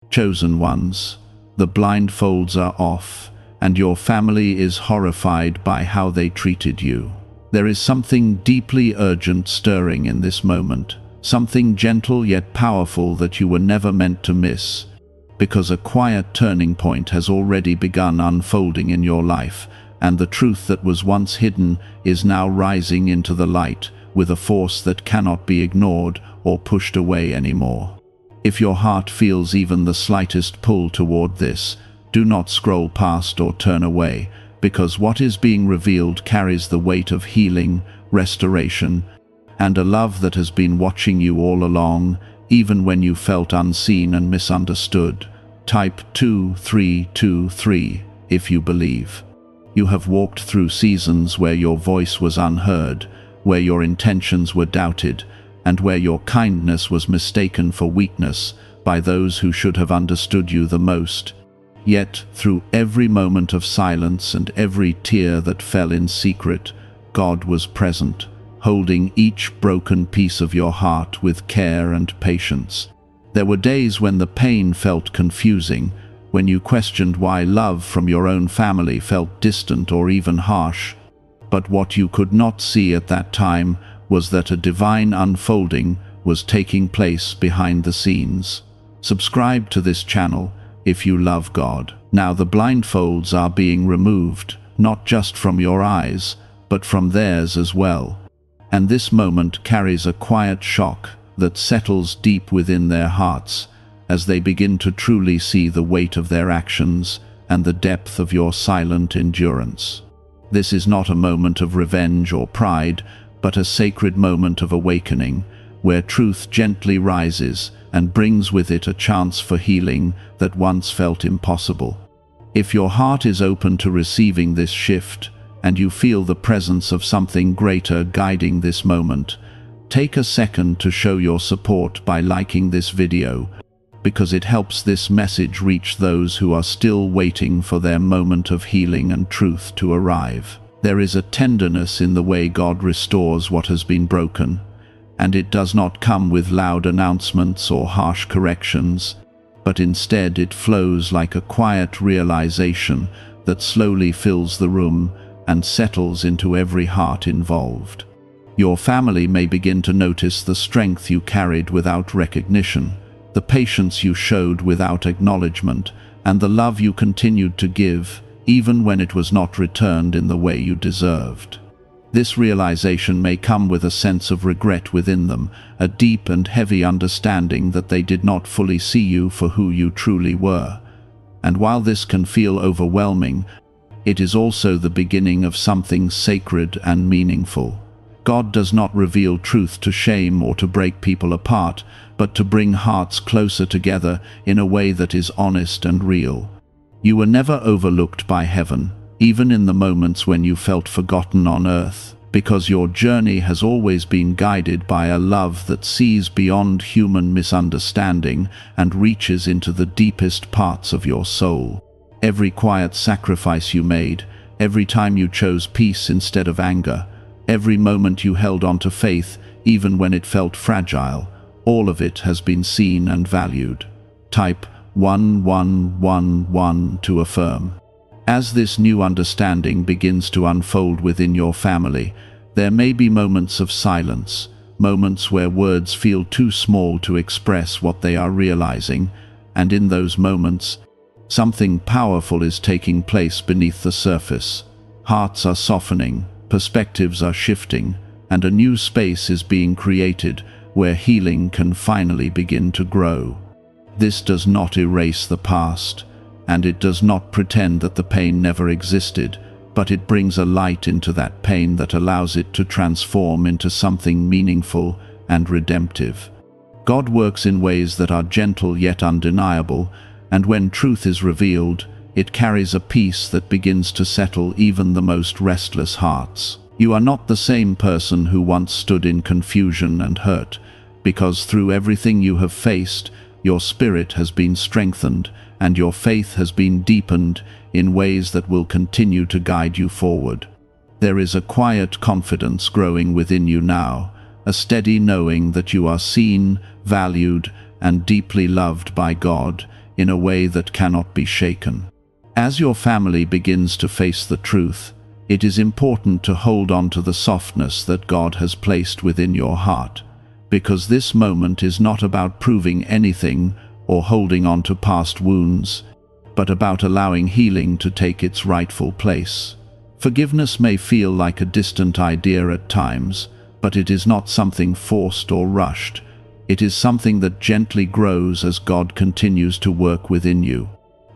Chosen ones, the blindfolds are off, and your family is horrified by how they treated you. There is something deeply urgent stirring in this moment, something gentle yet powerful that you were never meant to miss, because a quiet turning point has already begun unfolding in your life, and the truth that was once hidden is now rising into the light with a force that cannot be ignored or pushed away anymore. If your heart feels even the slightest pull toward this, do not scroll past or turn away, because what is being revealed carries the weight of healing, restoration, and a love that has been watching you all along, even when you felt unseen and misunderstood. Type 2323 if you believe. You have walked through seasons where your voice was unheard, where your intentions were doubted, and where your kindness was mistaken for weakness by those who should have understood you the most. Yet, through every moment of silence and every tear that fell in secret, God was present, holding each broken piece of your heart with care and patience. There were days when the pain felt confusing, when you questioned why love from your own family felt distant or even harsh. But what you could not see at that time was that a divine unfolding was taking place behind the scenes. Subscribe to this channel if you love God. Now the blindfolds are being removed, not just from your eyes, but from theirs as well. And this moment carries a quiet shock that settles deep within their hearts as they begin to truly see the weight of their actions and the depth of your silent endurance. This is not a moment of revenge or pride, but a sacred moment of awakening, where truth gently rises and brings with it a chance for healing that once felt impossible. If your heart is open to receiving this shift, and you feel the presence of something greater guiding this moment, take a second to show your support by liking this video, because it helps this message reach those who are still waiting for their moment of healing and truth to arrive. There is a tenderness in the way God restores what has been broken, and it does not come with loud announcements or harsh corrections, but instead it flows like a quiet realization that slowly fills the room and settles into every heart involved. Your family may begin to notice the strength you carried without recognition, the patience you showed without acknowledgement, and the love you continued to give, even when it was not returned in the way you deserved. This realization may come with a sense of regret within them, a deep and heavy understanding that they did not fully see you for who you truly were. And while this can feel overwhelming, it is also the beginning of something sacred and meaningful. God does not reveal truth to shame or to break people apart, but to bring hearts closer together in a way that is honest and real. You were never overlooked by heaven, even in the moments when you felt forgotten on earth, because your journey has always been guided by a love that sees beyond human misunderstanding and reaches into the deepest parts of your soul. Every quiet sacrifice you made, every time you chose peace instead of anger, every moment you held on to faith even when it felt fragile, all of it has been seen and valued. Type 1111 to affirm. As this new understanding begins to unfold within your family, there may be moments of silence, moments where words feel too small to express what they are realizing, and in those moments, something powerful is taking place beneath the surface. Hearts are softening, perspectives are shifting, and a new space is being created where healing can finally begin to grow. This does not erase the past, and it does not pretend that the pain never existed, but it brings a light into that pain that allows it to transform into something meaningful and redemptive. God works in ways that are gentle yet undeniable, and when truth is revealed, it carries a peace that begins to settle even the most restless hearts. You are not the same person who once stood in confusion and hurt, because through everything you have faced, your spirit has been strengthened and your faith has been deepened in ways that will continue to guide you forward. There is a quiet confidence growing within you now, a steady knowing that you are seen, valued, and deeply loved by God, in a way that cannot be shaken. As your family begins to face the truth, it is important to hold on to the softness that God has placed within your heart, because this moment is not about proving anything or holding on to past wounds, but about allowing healing to take its rightful place. Forgiveness may feel like a distant idea at times, but it is not something forced or rushed. It is something that gently grows as God continues to work within you.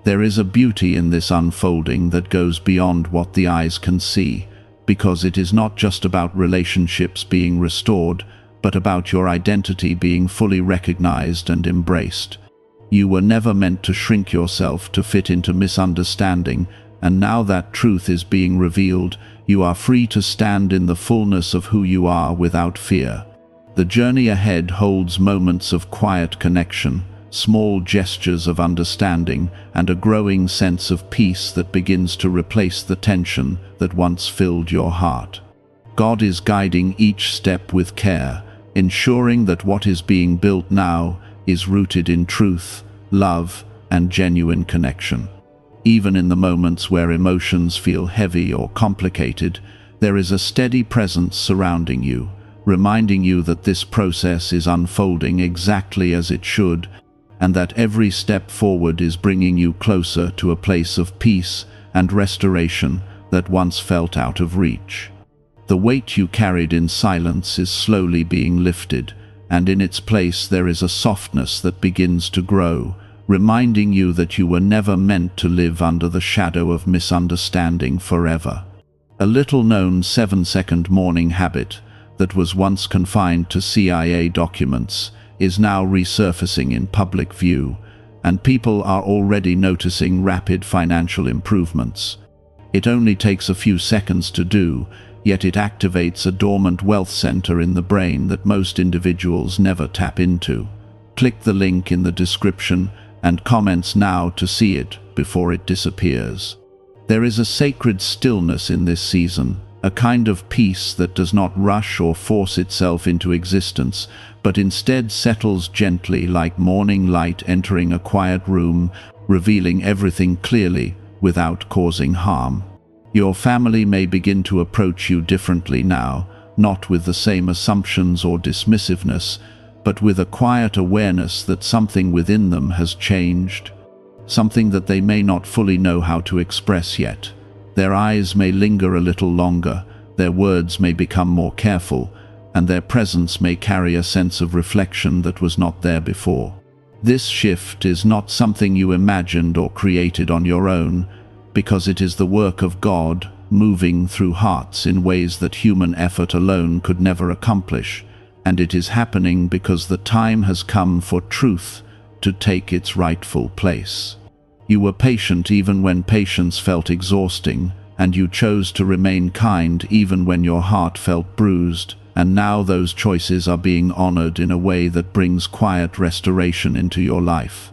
There is a beauty in this unfolding that goes beyond what the eyes can see, because it is not just about relationships being restored, but about your identity being fully recognized and embraced. You were never meant to shrink yourself to fit into misunderstanding, and now that truth is being revealed, you are free to stand in the fullness of who you are without fear. The journey ahead holds moments of quiet connection, small gestures of understanding, and a growing sense of peace that begins to replace the tension that once filled your heart. God is guiding each step with care, ensuring that what is being built now is rooted in truth, love, and genuine connection. Even in the moments where emotions feel heavy or complicated, there is a steady presence surrounding you, reminding you that this process is unfolding exactly as it should, and that every step forward is bringing you closer to a place of peace and restoration that once felt out of reach. The weight you carried in silence is slowly being lifted, and in its place there is a softness that begins to grow, reminding you that you were never meant to live under the shadow of misunderstanding forever. A little-known 7-second morning habit that was once confined to CIA documents is now resurfacing in public view, and people are already noticing rapid financial improvements. It only takes a few seconds to do, yet it activates a dormant wealth center in the brain that most individuals never tap into. Click the link in the description and comments now to see it before it disappears. There is a sacred stillness in this season, a kind of peace that does not rush or force itself into existence, but instead settles gently like morning light entering a quiet room, revealing everything clearly without causing harm. Your family may begin to approach you differently now, not with the same assumptions or dismissiveness, but with a quiet awareness that something within them has changed, something that they may not fully know how to express yet. Their eyes may linger a little longer, their words may become more careful, and their presence may carry a sense of reflection that was not there before. This shift is not something you imagined or created on your own, because it is the work of God moving through hearts in ways that human effort alone could never accomplish, and it is happening because the time has come for truth to take its rightful place. You were patient even when patience felt exhausting, and you chose to remain kind even when your heart felt bruised, and now those choices are being honored in a way that brings quiet restoration into your life.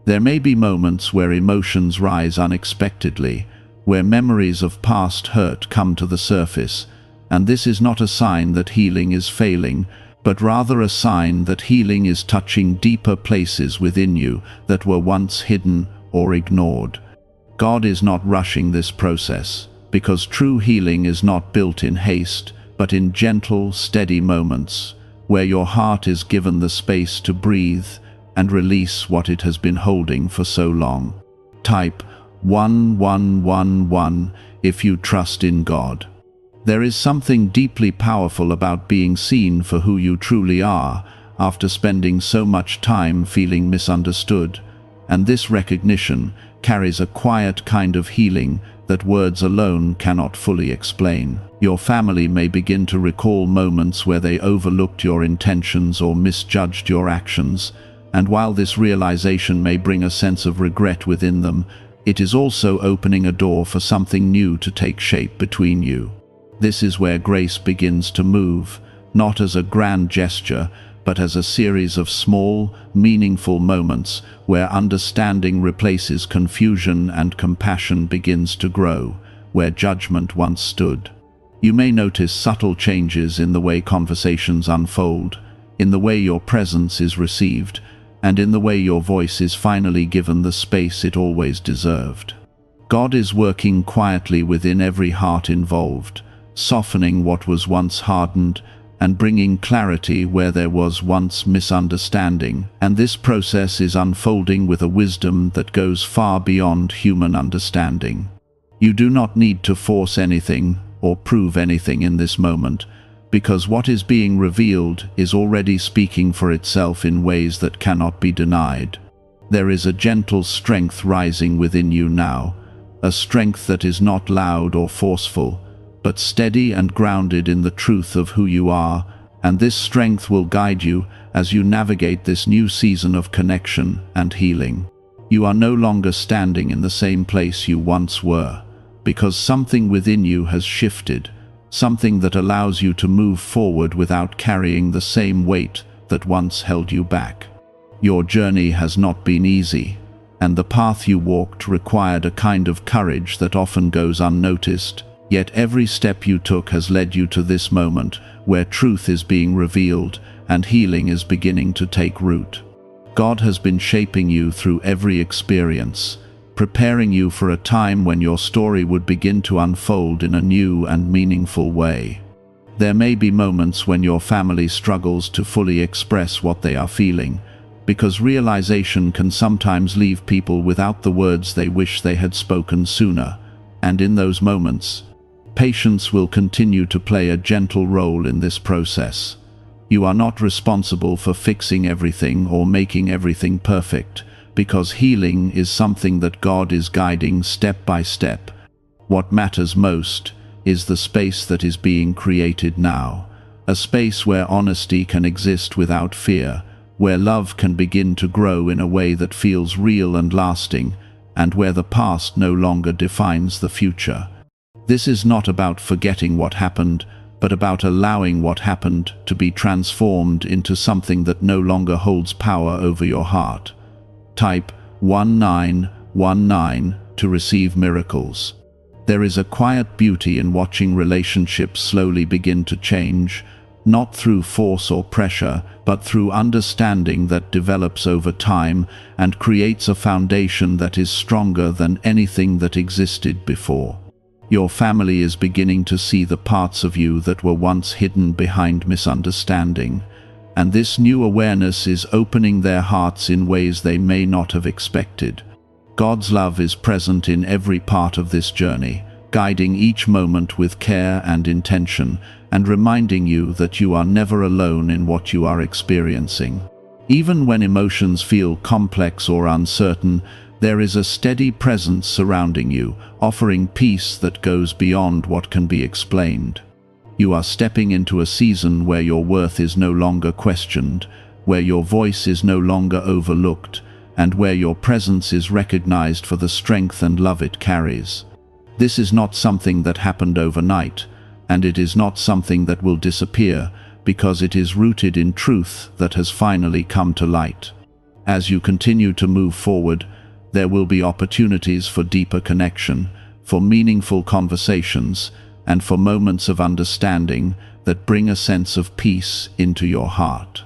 There may be moments where emotions rise unexpectedly, where memories of past hurt come to the surface, and this is not a sign that healing is failing, but rather a sign that healing is touching deeper places within you that were once hidden or ignored. God is not rushing this process, because true healing is not built in haste, but in gentle, steady moments, where your heart is given the space to breathe and release what it has been holding for so long. Type 1111 if you trust in God. There is something deeply powerful about being seen for who you truly are after spending so much time feeling misunderstood, and this recognition carries a quiet kind of healing that words alone cannot fully explain. Your family may begin to recall moments where they overlooked your intentions or misjudged your actions, and while this realization may bring a sense of regret within them, it is also opening a door for something new to take shape between you. This is where grace begins to move, not as a grand gesture, but as a series of small, meaningful moments where understanding replaces confusion and compassion begins to grow, where judgment once stood. You may notice subtle changes in the way conversations unfold, in the way your presence is received, and in the way your voice is finally given the space it always deserved. God is working quietly within every heart involved, softening what was once hardened and bringing clarity where there was once misunderstanding, and this process is unfolding with a wisdom that goes far beyond human understanding. You do not need to force anything or prove anything in this moment, because what is being revealed is already speaking for itself in ways that cannot be denied. There is a gentle strength rising within you now, a strength that is not loud or forceful, but steady and grounded in the truth of who you are, and this strength will guide you as you navigate this new season of connection and healing. You are no longer standing in the same place you once were, because something within you has shifted, something that allows you to move forward without carrying the same weight that once held you back. Your journey has not been easy, and the path you walked required a kind of courage that often goes unnoticed, yet every step you took has led you to this moment where truth is being revealed and healing is beginning to take root. God has been shaping you through every experience, preparing you for a time when your story would begin to unfold in a new and meaningful way. There may be moments when your family struggles to fully express what they are feeling, because realization can sometimes leave people without the words they wish they had spoken sooner, and in those moments, patience will continue to play a gentle role in this process. You are not responsible for fixing everything or making everything perfect, because healing is something that God is guiding step by step. What matters most is the space that is being created now, a space where honesty can exist without fear, where love can begin to grow in a way that feels real and lasting, and where the past no longer defines the future. This is not about forgetting what happened, but about allowing what happened to be transformed into something that no longer holds power over your heart. Type 1919 to receive miracles. There is a quiet beauty in watching relationships slowly begin to change, not through force or pressure, but through understanding that develops over time and creates a foundation that is stronger than anything that existed before. Your family is beginning to see the parts of you that were once hidden behind misunderstanding, and this new awareness is opening their hearts in ways they may not have expected. God's love is present in every part of this journey, guiding each moment with care and intention, and reminding you that you are never alone in what you are experiencing. Even when emotions feel complex or uncertain, there is a steady presence surrounding you, offering peace that goes beyond what can be explained. You are stepping into a season where your worth is no longer questioned, where your voice is no longer overlooked, and where your presence is recognized for the strength and love it carries. This is not something that happened overnight, and it is not something that will disappear, because it is rooted in truth that has finally come to light. As you continue to move forward, there will be opportunities for deeper connection, for meaningful conversations, and for moments of understanding that bring a sense of peace into your heart.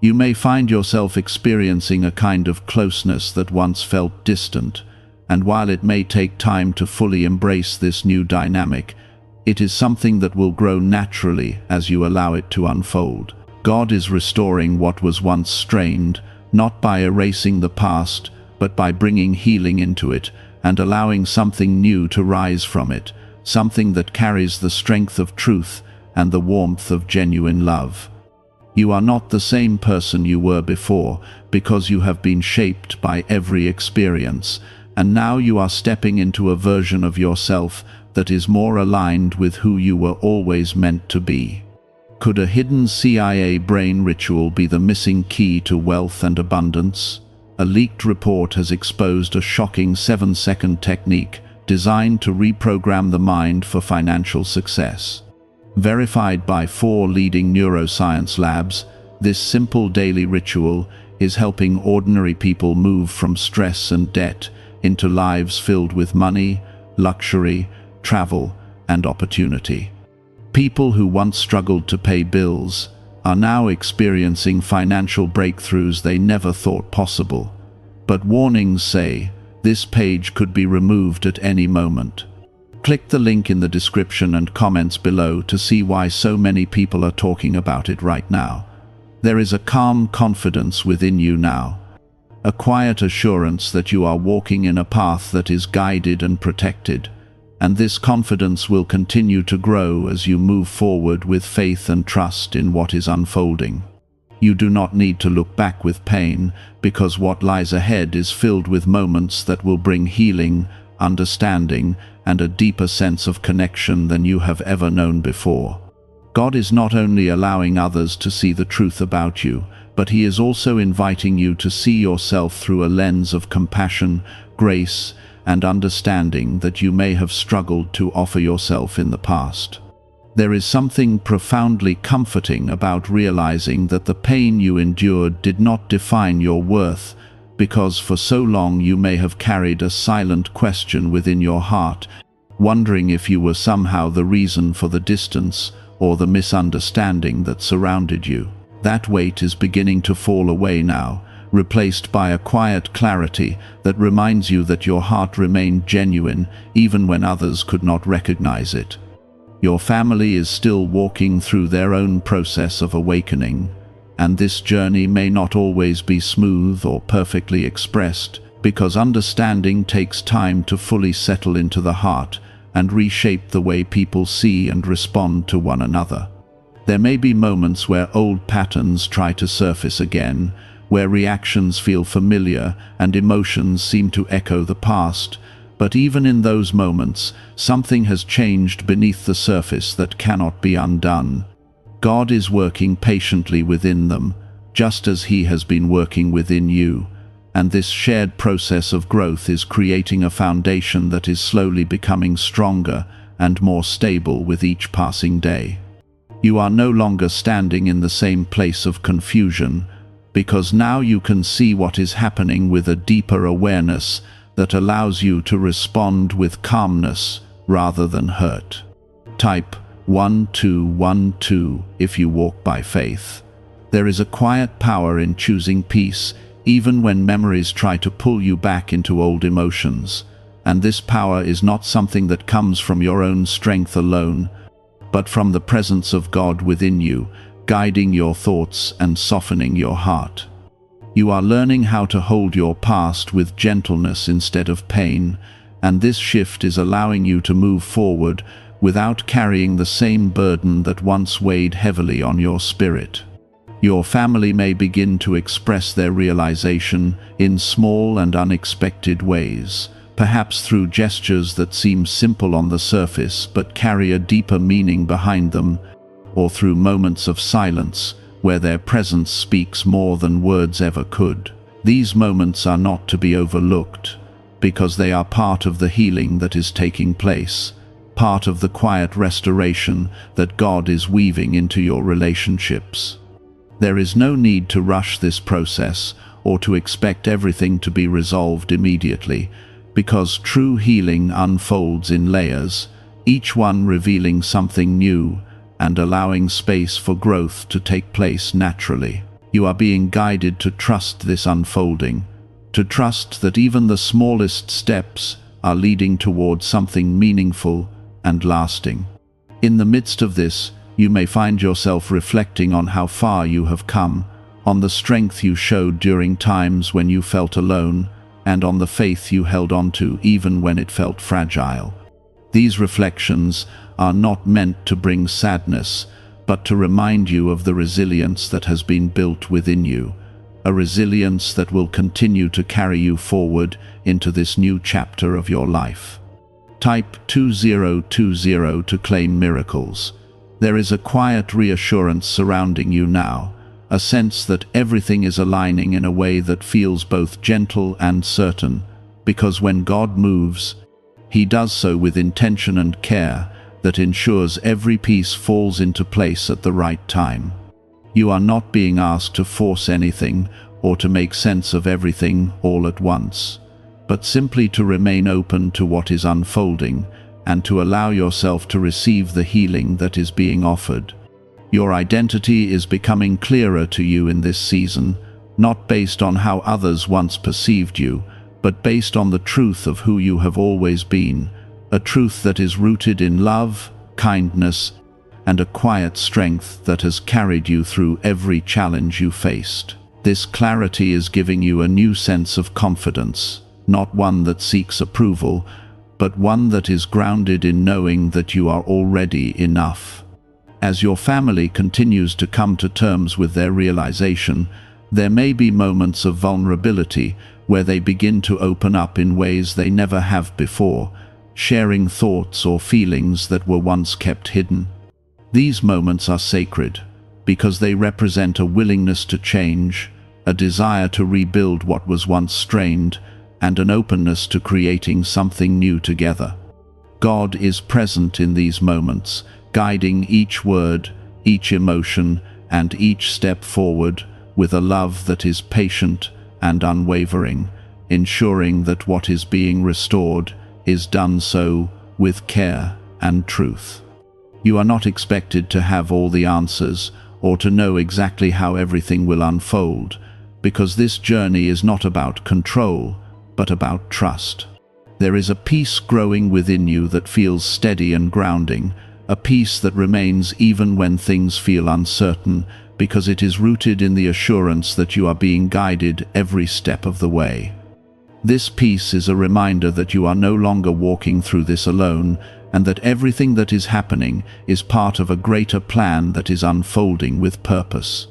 You may find yourself experiencing a kind of closeness that once felt distant, and while it may take time to fully embrace this new dynamic, it is something that will grow naturally as you allow it to unfold. God is restoring what was once strained, not by erasing the past, but by bringing healing into it and allowing something new to rise from it, something that carries the strength of truth and the warmth of genuine love. You are not the same person you were before, because you have been shaped by every experience, and now you are stepping into a version of yourself that is more aligned with who you were always meant to be. Could a hidden CIA brain ritual be the missing key to wealth and abundance? A leaked report has exposed a shocking 7-second technique designed to reprogram the mind for financial success. Verified by 4 leading neuroscience labs, this simple daily ritual is helping ordinary people move from stress and debt into lives filled with money, luxury, travel, and opportunity. People who once struggled to pay bills are now experiencing financial breakthroughs they never thought possible. But warnings say this page could be removed at any moment. Click the link in the description and comments below to see why so many people are talking about it right now. There is a calm confidence within you now, a quiet assurance that you are walking in a path that is guided and protected, and this confidence will continue to grow as you move forward with faith and trust in what is unfolding. You do not need to look back with pain, because what lies ahead is filled with moments that will bring healing, understanding, and a deeper sense of connection than you have ever known before. God is not only allowing others to see the truth about you, but He is also inviting you to see yourself through a lens of compassion, grace, and understanding that you may have struggled to offer yourself in the past. There is something profoundly comforting about realizing that the pain you endured did not define your worth, because for so long you may have carried a silent question within your heart, wondering if you were somehow the reason for the distance or the misunderstanding that surrounded you. That weight is beginning to fall away now, replaced by a quiet clarity that reminds you that your heart remained genuine even when others could not recognize it. Your family is still walking through their own process of awakening, and this journey may not always be smooth or perfectly expressed, because understanding takes time to fully settle into the heart and reshape the way people see and respond to one another. There may be moments where old patterns try to surface again, where reactions feel familiar and emotions seem to echo the past, but even in those moments, something has changed beneath the surface that cannot be undone. God is working patiently within them, just as He has been working within you, and this shared process of growth is creating a foundation that is slowly becoming stronger and more stable with each passing day. You are no longer standing in the same place of confusion, because now you can see what is happening with a deeper awareness that allows you to respond with calmness rather than hurt. Type 1212 if you walk by faith. There is a quiet power in choosing peace, even when memories try to pull you back into old emotions. And this power is not something that comes from your own strength alone, but from the presence of God within you, guiding your thoughts and softening your heart. You are learning how to hold your past with gentleness instead of pain, and this shift is allowing you to move forward without carrying the same burden that once weighed heavily on your spirit. Your family may begin to express their realization in small and unexpected ways, perhaps through gestures that seem simple on the surface but carry a deeper meaning behind them, or through moments of silence where their presence speaks more than words ever could. These moments are not to be overlooked, because they are part of the healing that is taking place, part of the quiet restoration that God is weaving into your relationships. There is no need to rush this process or to expect everything to be resolved immediately, because true healing unfolds in layers, each one revealing something new and allowing space for growth to take place naturally. You are being guided to trust this unfolding, to trust that even the smallest steps are leading towards something meaningful and lasting. In the midst of this, you may find yourself reflecting on how far you have come, on the strength you showed during times when you felt alone, and on the faith you held on to even when it felt fragile. These reflections are not meant to bring sadness, but to remind you of the resilience that has been built within you, a resilience that will continue to carry you forward into this new chapter of your life. Type 2020 to claim miracles. There is a quiet reassurance surrounding you now, a sense that everything is aligning in a way that feels both gentle and certain, because when God moves, He does so with intention and care that ensures every piece falls into place at the right time. You are not being asked to force anything or to make sense of everything all at once, but simply to remain open to what is unfolding and to allow yourself to receive the healing that is being offered. Your identity is becoming clearer to you in this season, not based on how others once perceived you, but based on the truth of who you have always been, a truth that is rooted in love, kindness, and a quiet strength that has carried you through every challenge you faced. This clarity is giving you a new sense of confidence, not one that seeks approval, but one that is grounded in knowing that you are already enough. As your family continues to come to terms with their realization, there may be moments of vulnerability where they begin to open up in ways they never have before, sharing thoughts or feelings that were once kept hidden. These moments are sacred because they represent a willingness to change, a desire to rebuild what was once strained, and an openness to creating something new together. God is present in these moments, guiding each word, each emotion, and each step forward with a love that is patient and unwavering, ensuring that what is being restored is done so with care and truth. You are not expected to have all the answers or to know exactly how everything will unfold, because this journey is not about control, but about trust. There is a peace growing within you that feels steady and grounding, a peace that remains even when things feel uncertain, because it is rooted in the assurance that you are being guided every step of the way. This peace is a reminder that you are no longer walking through this alone, and that everything that is happening is part of a greater plan that is unfolding with purpose.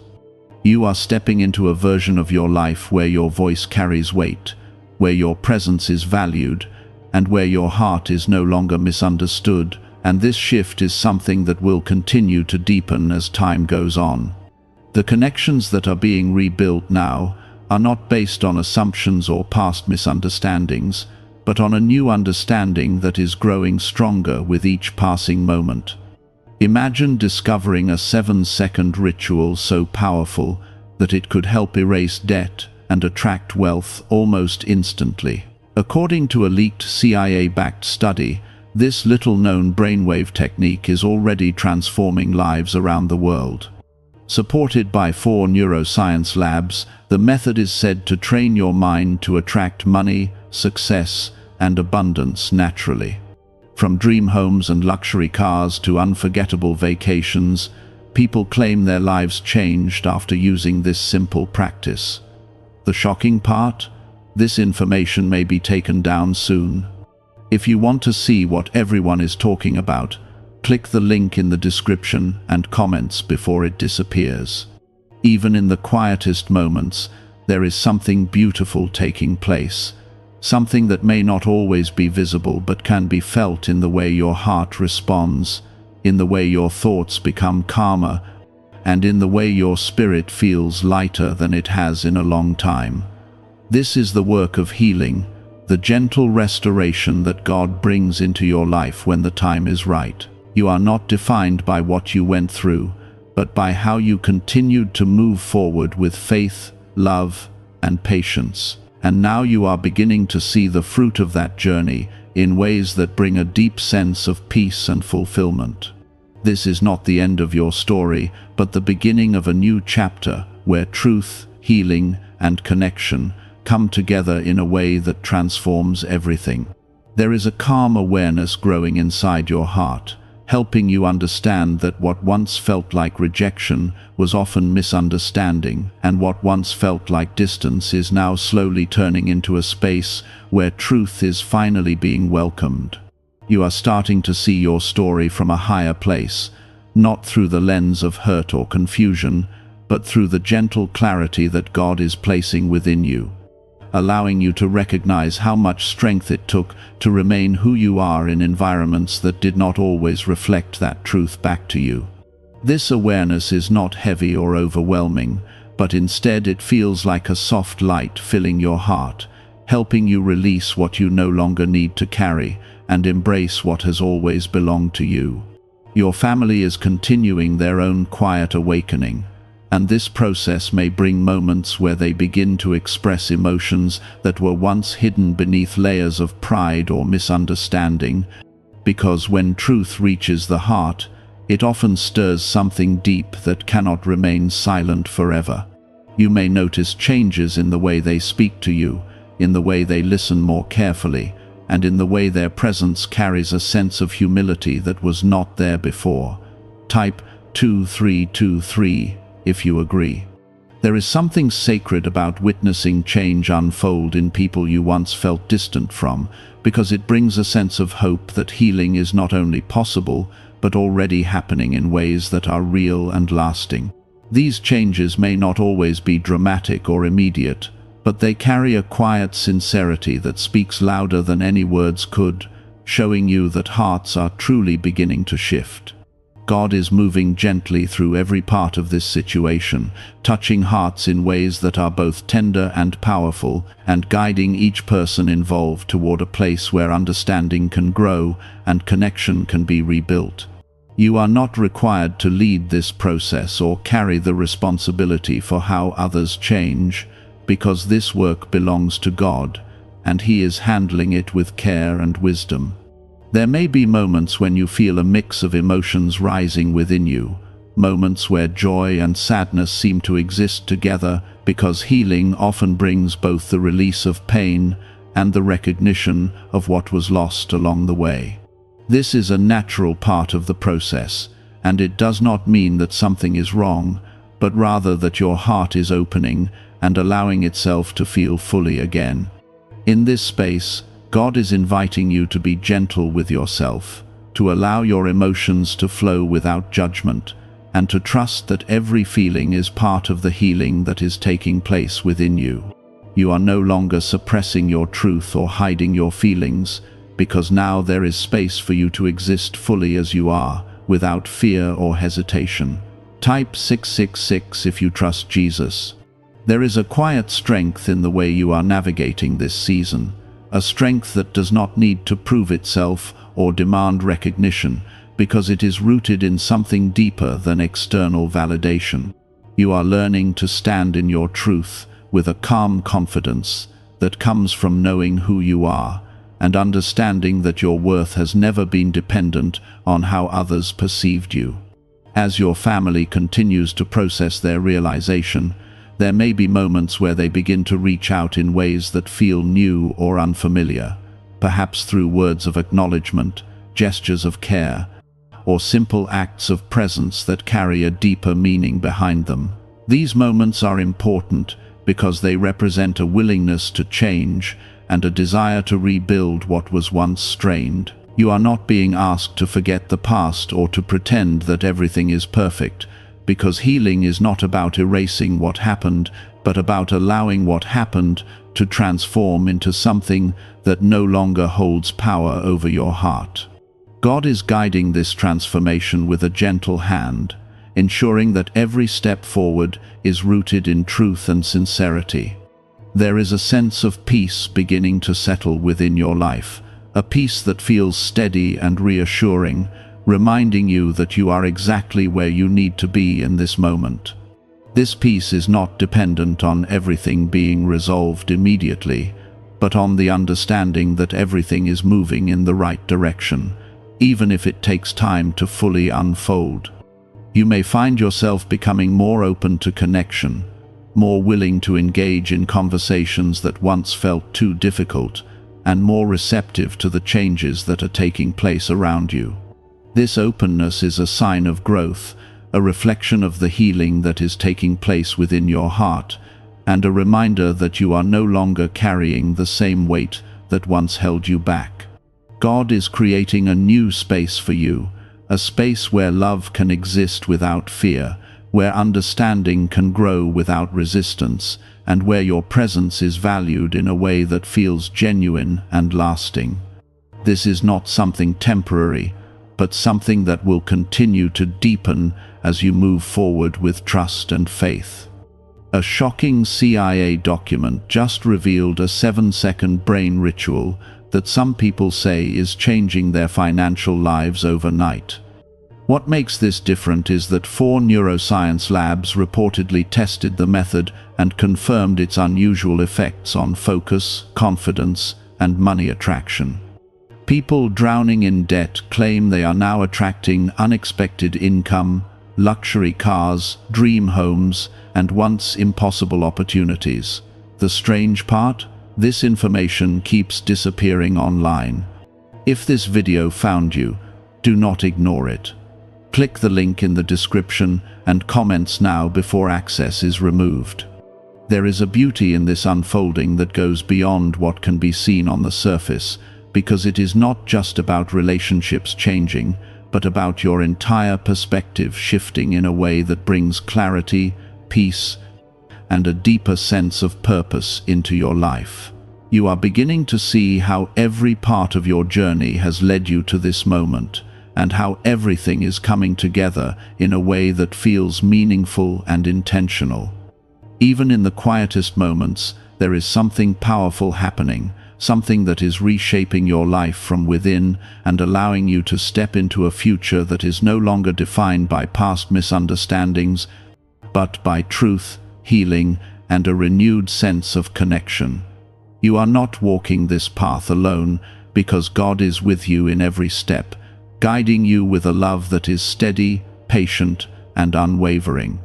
You are stepping into a version of your life where your voice carries weight, where your presence is valued, and where your heart is no longer misunderstood, and this shift is something that will continue to deepen as time goes on. The connections that are being rebuilt now are not based on assumptions or past misunderstandings, but on a new understanding that is growing stronger with each passing moment. Imagine discovering a 7-second ritual so powerful that it could help erase debt and attract wealth almost instantly. According to a leaked CIA-backed study, this little-known brainwave technique is already transforming lives around the world. Supported by 4 neuroscience labs, the method is said to train your mind to attract money, success, and abundance naturally. From dream homes and luxury cars to unforgettable vacations, people claim their lives changed after using this simple practice. The shocking part? This information may be taken down soon. If you want to see what everyone is talking about, click the link in the description and comments before it disappears. Even in the quietest moments, there is something beautiful taking place, something that may not always be visible but can be felt in the way your heart responds, in the way your thoughts become calmer, and in the way your spirit feels lighter than it has in a long time. This is the work of healing, the gentle restoration that God brings into your life when the time is right. You are not defined by what you went through, but by how you continued to move forward with faith, love, and patience. And now you are beginning to see the fruit of that journey in ways that bring a deep sense of peace and fulfillment. This is not the end of your story, but the beginning of a new chapter where truth, healing, and connection come together in a way that transforms everything. There is a calm awareness growing inside your heart, helping you understand that what once felt like rejection was often misunderstanding, and what once felt like distance is now slowly turning into a space where truth is finally being welcomed. You are starting to see your story from a higher place, not through the lens of hurt or confusion, but through the gentle clarity that God is placing within you, allowing you to recognize how much strength it took to remain who you are in environments that did not always reflect that truth back to you. This awareness is not heavy or overwhelming, but instead it feels like a soft light filling your heart, helping you release what you no longer need to carry and embrace what has always belonged to you. Your family is continuing their own quiet awakening, and this process may bring moments where they begin to express emotions that were once hidden beneath layers of pride or misunderstanding, because when truth reaches the heart, It often stirs something deep that cannot remain silent forever. You may notice changes in the way they speak to you, in the way they listen more carefully, and in the way their presence carries a sense of humility that was not there before. Type 2323 if you agree. There is something sacred about witnessing change unfold in people you once felt distant from, because it brings a sense of hope that healing is not only possible, but already happening in ways that are real and lasting. These changes may not always be dramatic or immediate, but they carry a quiet sincerity that speaks louder than any words could, showing you that hearts are truly beginning to shift. God is moving gently through every part of this situation, touching hearts in ways that are both tender and powerful, and guiding each person involved toward a place where understanding can grow and connection can be rebuilt. You are not required to lead this process or carry the responsibility for how others change, because this work belongs to God, and He is handling it with care and wisdom. There may be moments when you feel a mix of emotions rising within you, moments where joy and sadness seem to exist together, because healing often brings both the release of pain and the recognition of what was lost along the way. This is a natural part of the process, and it does not mean that something is wrong, but rather that your heart is opening and allowing itself to feel fully again. In this space, God is inviting you to be gentle with yourself, to allow your emotions to flow without judgment, and to trust that every feeling is part of the healing that is taking place within you. You are no longer suppressing your truth or hiding your feelings, because now there is space for you to exist fully as you are, without fear or hesitation. Type 666 if you trust Jesus. There is a quiet strength in the way you are navigating this season, a strength that does not need to prove itself or demand recognition, because it is rooted in something deeper than external validation. You are learning to stand in your truth with a calm confidence that comes from knowing who you are, and understanding that your worth has never been dependent on how others perceived you. As your family continues to process their realization, there may be moments where they begin to reach out in ways that feel new or unfamiliar, perhaps through words of acknowledgement, gestures of care, or simple acts of presence that carry a deeper meaning behind them. These moments are important because they represent a willingness to change and a desire to rebuild what was once strained. You are not being asked to forget the past or to pretend that everything is perfect, because healing is not about erasing what happened, but about allowing what happened to transform into something that no longer holds power over your heart. God is guiding this transformation with a gentle hand, ensuring that every step forward is rooted in truth and sincerity. There is a sense of peace beginning to settle within your life, a peace that feels steady and reassuring, reminding you that you are exactly where you need to be in this moment. This peace is not dependent on everything being resolved immediately, but on the understanding that everything is moving in the right direction, even if it takes time to fully unfold. You may find yourself becoming more open to connection, more willing to engage in conversations that once felt too difficult, and more receptive to the changes that are taking place around you. This openness is a sign of growth, a reflection of the healing that is taking place within your heart, and a reminder that you are no longer carrying the same weight that once held you back. God is creating a new space for you, a space where love can exist without fear, where understanding can grow without resistance, and where your presence is valued in a way that feels genuine and lasting. This is not something temporary, but something that will continue to deepen as you move forward with trust and faith. A shocking CIA document just revealed a 7-second brain ritual that some people say is changing their financial lives overnight. What makes this different is that 4 neuroscience labs reportedly tested the method and confirmed its unusual effects on focus, confidence, and money attraction. People drowning in debt claim they are now attracting unexpected income, luxury cars, dream homes, and once impossible opportunities. The strange part? This information keeps disappearing online. If this video found you, do not ignore it. Click the link in the description and comments now before access is removed. There is a beauty in this unfolding that goes beyond what can be seen on the surface, because it is not just about relationships changing, but about your entire perspective shifting in a way that brings clarity, peace, and a deeper sense of purpose into your life. You are beginning to see how every part of your journey has led you to this moment, and how everything is coming together in a way that feels meaningful and intentional. Even in the quietest moments, there is something powerful happening, something that is reshaping your life from within and allowing you to step into a future that is no longer defined by past misunderstandings, but by truth, healing, and a renewed sense of connection. You are not walking this path alone, because God is with you in every step, guiding you with a love that is steady, patient, and unwavering.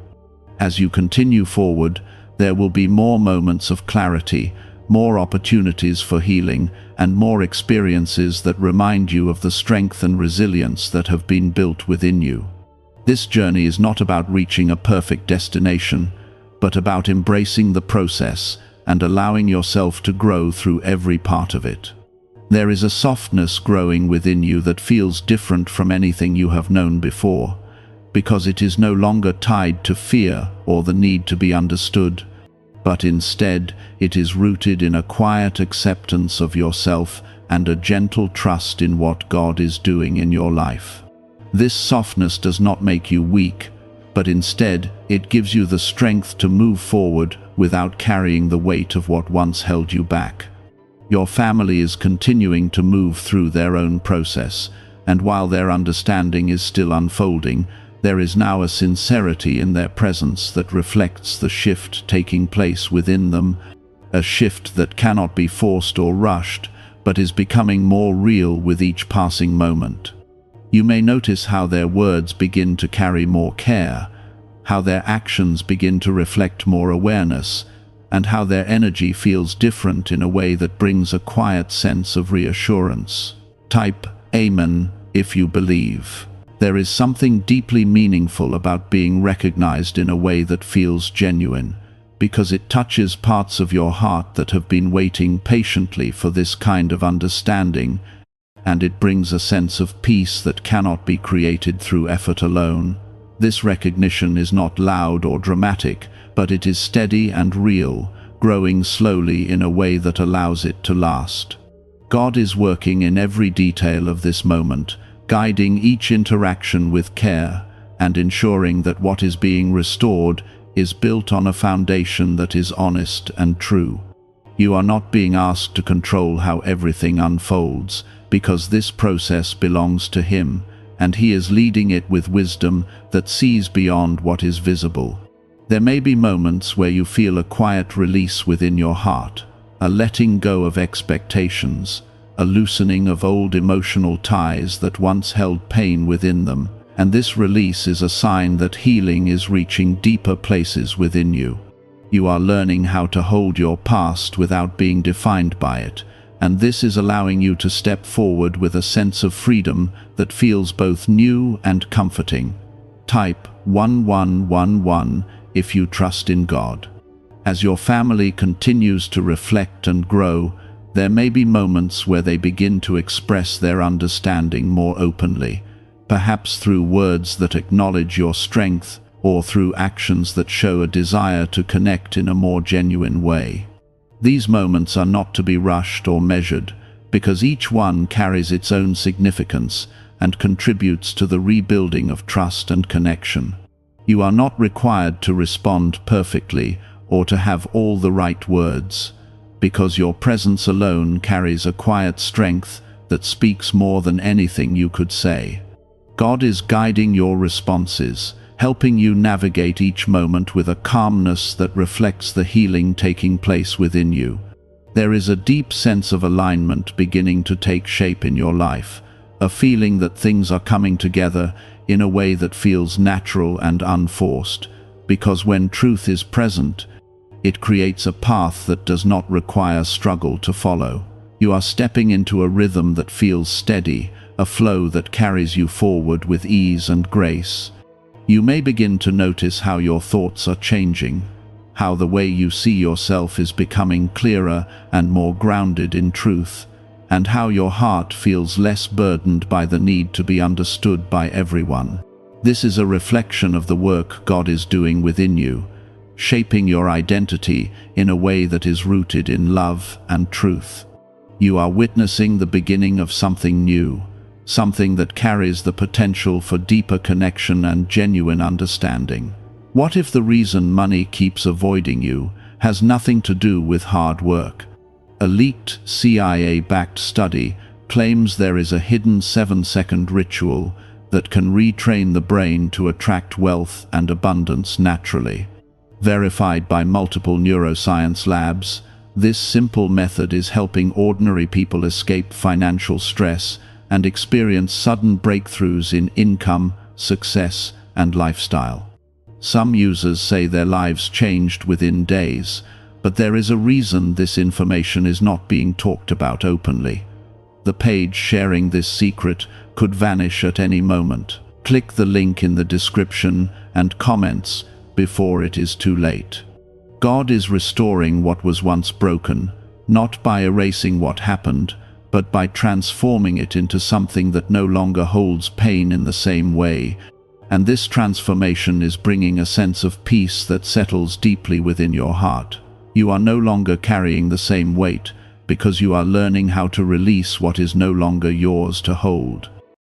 As you continue forward, there will be more moments of clarity, more opportunities for healing, and more experiences that remind you of the strength and resilience that have been built within you. This journey is not about reaching a perfect destination, but about embracing the process and allowing yourself to grow through every part of it. There is a softness growing within you that feels different from anything you have known before, because it is no longer tied to fear or the need to be understood, but instead it is rooted in a quiet acceptance of yourself and a gentle trust in what God is doing in your life. This softness does not make you weak, but instead it gives you the strength to move forward without carrying the weight of what once held you back. Your family is continuing to move through their own process, and while their understanding is still unfolding, there is now a sincerity in their presence that reflects the shift taking place within them, a shift that cannot be forced or rushed, but is becoming more real with each passing moment. You may notice how their words begin to carry more care, how their actions begin to reflect more awareness, and how their energy feels different in a way that brings a quiet sense of reassurance. Type Amen if you believe. There is something deeply meaningful about being recognized in a way that feels genuine, because it touches parts of your heart that have been waiting patiently for this kind of understanding, and it brings a sense of peace that cannot be created through effort alone. This recognition is not loud or dramatic, but it is steady and real, growing slowly in a way that allows it to last. God is working in every detail of this moment, guiding each interaction with care and ensuring that what is being restored is built on a foundation that is honest and true. You are not being asked to control how everything unfolds, because this process belongs to Him, and He is leading it with wisdom that sees beyond what is visible. There may be moments where you feel a quiet release within your heart, a letting go of expectations, a loosening of old emotional ties that once held pain within them, and this release is a sign that healing is reaching deeper places within you. You are learning how to hold your past without being defined by it, and this is allowing you to step forward with a sense of freedom that feels both new and comforting. Type 1111 if you trust in God. As your family continues to reflect and grow, there may be moments where they begin to express their understanding more openly, perhaps through words that acknowledge your strength or through actions that show a desire to connect in a more genuine way. These moments are not to be rushed or measured, because each one carries its own significance and contributes to the rebuilding of trust and connection. You are not required to respond perfectly or to have all the right words, because your presence alone carries a quiet strength that speaks more than anything you could say. God is guiding your responses, helping you navigate each moment with a calmness that reflects the healing taking place within you. There is a deep sense of alignment beginning to take shape in your life, a feeling that things are coming together in a way that feels natural and unforced, because when truth is present, it creates a path that does not require struggle to follow. You are stepping into a rhythm that feels steady, a flow that carries you forward with ease and grace. You may begin to notice how your thoughts are changing, how the way you see yourself is becoming clearer and more grounded in truth, and how your heart feels less burdened by the need to be understood by everyone. This is a reflection of the work God is doing within you, shaping your identity in a way that is rooted in love and truth. You are witnessing the beginning of something new, something that carries the potential for deeper connection and genuine understanding. What if the reason money keeps avoiding you has nothing to do with hard work? A leaked CIA-backed study claims there is a hidden 7-second ritual that can retrain the brain to attract wealth and abundance naturally. Verified by multiple neuroscience labs, this simple method is helping ordinary people escape financial stress and experience sudden breakthroughs in income, success, and lifestyle. Some users say their lives changed within days, but there is a reason this information is not being talked about openly. The page sharing this secret could vanish at any moment. Click the link in the description and comments before it is too late. God is restoring what was once broken, not by erasing what happened, but by transforming it into something that no longer holds pain in the same way. And this transformation is bringing a sense of peace that settles deeply within your heart. You are no longer carrying the same weight, because you are learning how to release what is no longer yours to hold.